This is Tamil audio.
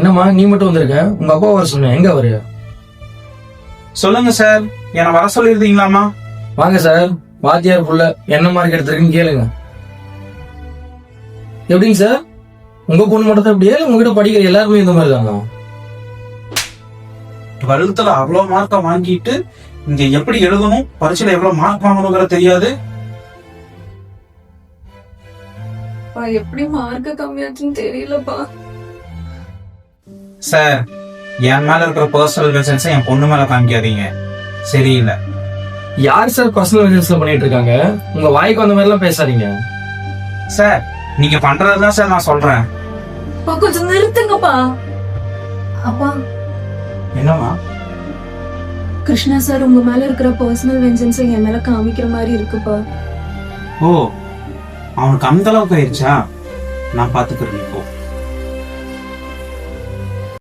என்னம்மா நீ மட்டும் வந்திருக்க? உங்க அப்பா வர சொன்னேன், எங்க அவரு? சொல்லுங்க சார், என்னை வர சொல்லியிருந்தீங்களாமா? வாங்க சார், வாத்தியார் புள்ள என்ன மார்க் எடுத்திருக்குன்னு கேளுங்க. எப்படிங்க சார், உங்க பொண்ணு மட்டும் தான் இப்படியா, உங்ககிட்ட படிக்கிற எல்லாருமே இந்த மாதிரி தானா? 12th அவ்வளவு மார்க்கை வாங்கிட்டு இங்க எப்படி எழுதணும், பரீட்சையில எவ்வளவு மார்க் வாங்கணுங்கிற தெரியாது. எப்படி மார்க்க கம்மியாச்சுன்னு தெரியலப்பா. சார், என் மேல இருக்கிற பர்சனல் வெஞ்சன்ஸை என் பொண்ணு மேல காமிக்காதீங்க, சரியில்லை. யார் சார் பர்சனல் பிசினஸ்ல பண்ணிட்டு இருக்காங்க? உங்க வாய்க்கு வந்த மாதிரி எல்லாம் பேசாதீங்க சார். நீங்க பண்றதுதான் சார் நான் சொல்றேன். கொஞ்சம் நிறுத்துங்கப்பா. அப்பா, என்னவா? கிருஷ்ணா சார் உங்க மேல இருக்கிற பர்சனல் வெஞ்சன்ஸை என் மேல காமிக்கிற மாதிரி இருக்குப்பா. ஓ, அவனுக்கு அந்த அளவுக்கு ஆயிடுச்சா? நான் பாத்துக்கிறேன் இப்போ.